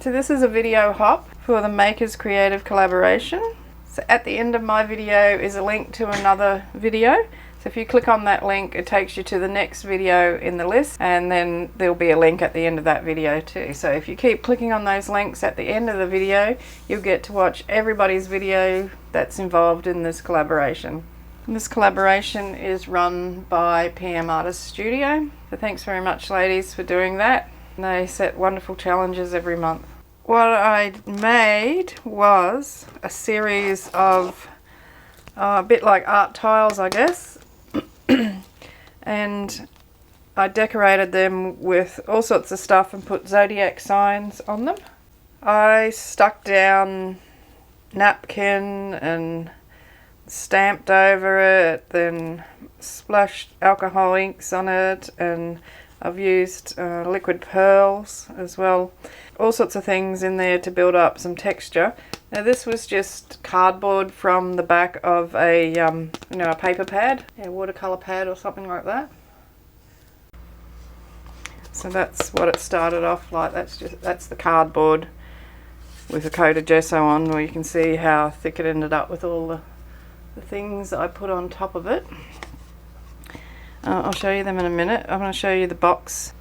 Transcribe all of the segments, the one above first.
So this is a video hop for the Makers Creative Collaboration. So at the end of my video is a link to another video. So if you click on that link, it takes you to the next video in the list, and then there'll be a link at the end of that video too. So if you keep clicking on those links at the end of the video, you'll get to watch everybody's video that's involved in this collaboration. And this collaboration is run by PM Artist Studio. So thanks very much, ladies, for doing that. And they set wonderful challenges every month. What I made was a series of a bit like art tiles, I guess, and I decorated them with all sorts of stuff and put Zodiac signs on them. I stuck down napkin and stamped over it, then splashed alcohol inks on it, and I've used liquid pearls as well. All sorts of things in there to build up some texture. Now this was just cardboard from the back of a a paper pad, a watercolor pad or something like that. So that's what it started off like. That's the cardboard with a coat of gesso on, where you can see how thick it ended up with all the things I put on top of it. I'll show you them in a minute. I'm going to show you the box.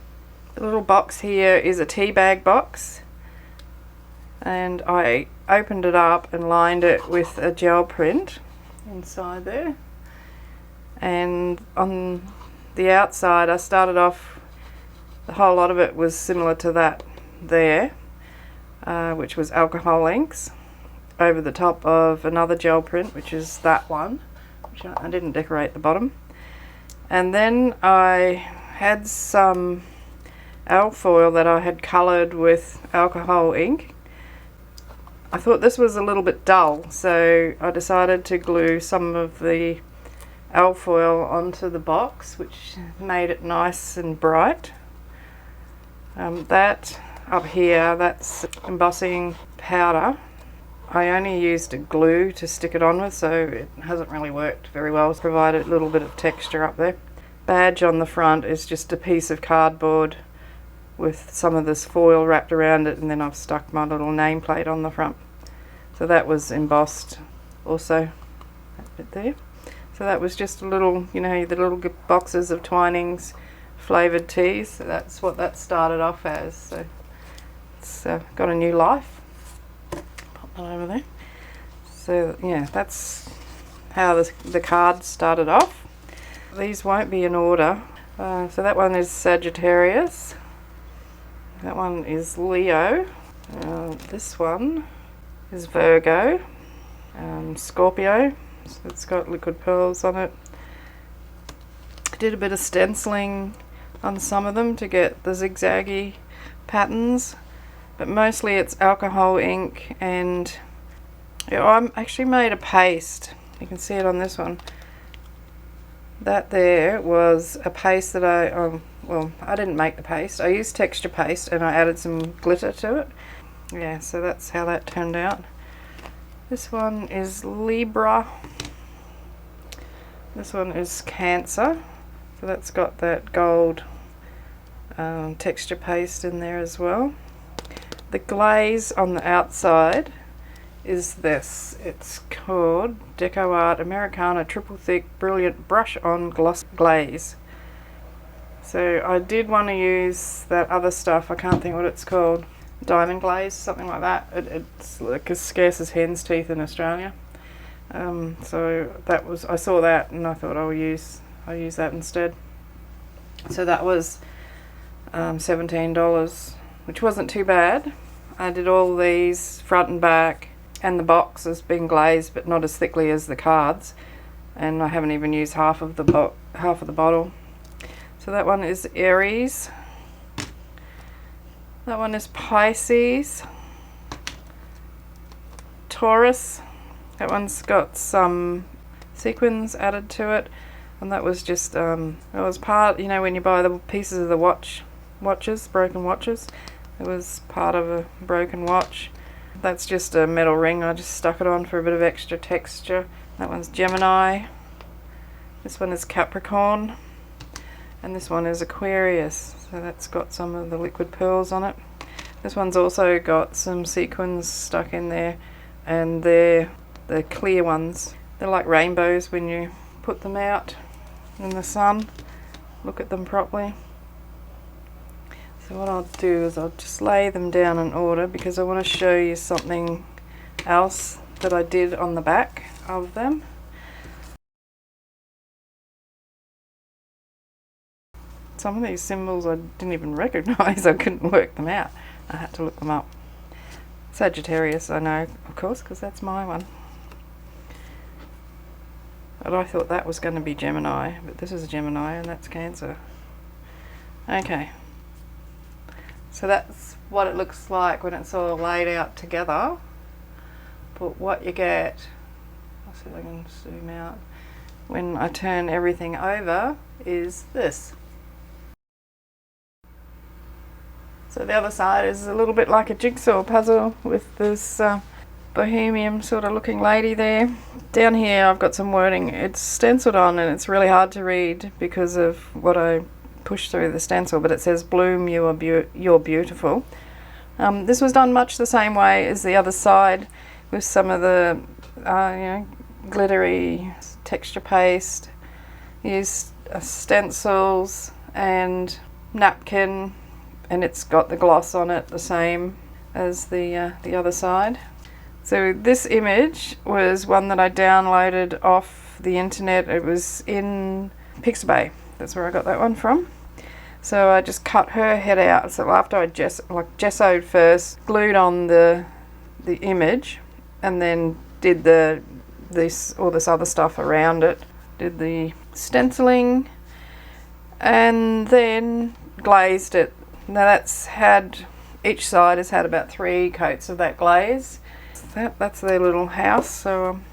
The little box here is a tea bag box, and I opened it up and lined it with a gel print inside there. And on the outside I started off, the whole lot of it was similar to that there, which was alcohol inks over the top of another gel print, which is that one, which I didn't decorate the bottom. And then I had some alfoil that I had coloured with alcohol ink. I thought this was a little bit dull, so I decided to glue some of the alfoil onto the box, which made it nice and bright. That up here, that's embossing powder. I only used a glue to stick it on with, so it hasn't really worked very well. It's provided a little bit of texture up there. Badge on the front is just a piece of cardboard with some of this foil wrapped around it, and then I've stuck my little nameplate on the front. So that was embossed also, that bit there. So that was just a little, the little boxes of Twinings flavoured teas. So that's what that started off as. So it's got a new life. Pop that over there. So yeah, that's how the card started off. These won't be in order. So that one is Sagittarius. That one is Leo. This one is Virgo. Scorpio. So it's got liquid pearls on it. I did a bit of stenciling on some of them to get the zigzaggy patterns, but mostly it's alcohol ink, and I actually made a paste. You can see it on this one. That there was a paste that I didn't make the paste. I used texture paste and I added some glitter to it. Yeah, so that's how that turned out. This one is Libra. This one is Cancer. So that's got that gold texture paste in there as well. The glaze on the outside is this. It's called DecoArt Americana Triple Thick Brilliant Brush On Gloss Glaze. So I did want to use that other stuff, I can't think what it's called, diamond glaze, something like that. It's like as scarce as hen's teeth in Australia. So that was, I saw that and I thought I'll use that instead. So that was $17, which wasn't too bad. I did all these front and back, and the box has been glazed but not as thickly as the cards, and I haven't even used half of the bottle. So that one is Aries. That one is Pisces. Taurus. That one's got some sequins added to it, and that was just it was part, when you buy the pieces of the watches, broken watches, it was part of a broken watch. That's just a metal ring. I just stuck it on for a bit of extra texture. That one's Gemini. This one is Capricorn, and this one is Aquarius. So that's got some of the liquid pearls on it. This one's also got some sequins stuck in there, and they're the clear ones. They're like rainbows when you put them out in the sun. Look at them properly. So what I'll do is I'll just lay them down in order because I want to show you something else that I did on the back of them. Some of these symbols I didn't even recognize. I couldn't work them out. I had to look them up. Sagittarius, I know, of course, because that's my one. But I thought that was going to be Gemini, but this is a Gemini and that's Cancer. Okay. So that's what it looks like when it's all laid out together. But what you get, I'll see if I can zoom out, when I turn everything over is this. So the other side is a little bit like a jigsaw puzzle with this bohemian sort of looking lady there. Down here I've got some wording. It's stenciled on and it's really hard to read because of what I pushed through the stencil, but it says "Bloom, you're beautiful." This was done much the same way as the other side, with some of the glittery texture paste. Used stencils and napkin, and it's got the gloss on it the same as the other side. So this image was one that I downloaded off the internet. It was in Pixabay. That's where I got that one from. So I just cut her head out. So after I gessoed first, glued on the image, and then did all this other stuff around it. Did the stenciling, and then glazed it. Now each side has had about 3 coats of that glaze. That's their little house. So I'm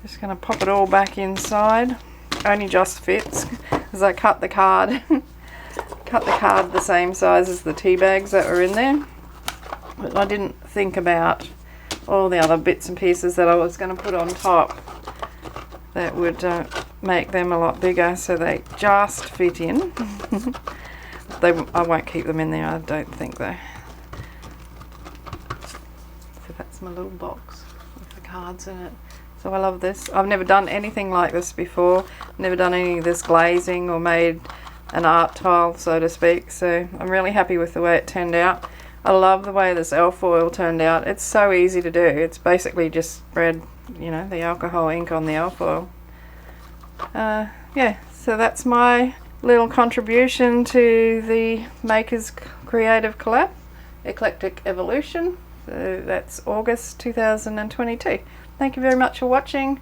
just going to pop it all back inside. Only just fits because I cut the card. Cut the card the same size as the tea bags that were in there. But I didn't think about all the other bits and pieces that I was going to put on top that would make them a lot bigger, so they just fit in. I won't keep them in there, I don't think though. So that's my little box with the cards in it. So I love this. I've never done anything like this before. Never done any of this glazing or made an art tile, so to speak. So I'm really happy with the way it turned out. I love the way this alfoil turned out. It's so easy to do. It's basically just spread, the alcohol ink on the alfoil. Yeah, so that's my little contribution to the Makers Creative Collab, Eclectic Evolution. So that's August 2022. Thank you very much for watching.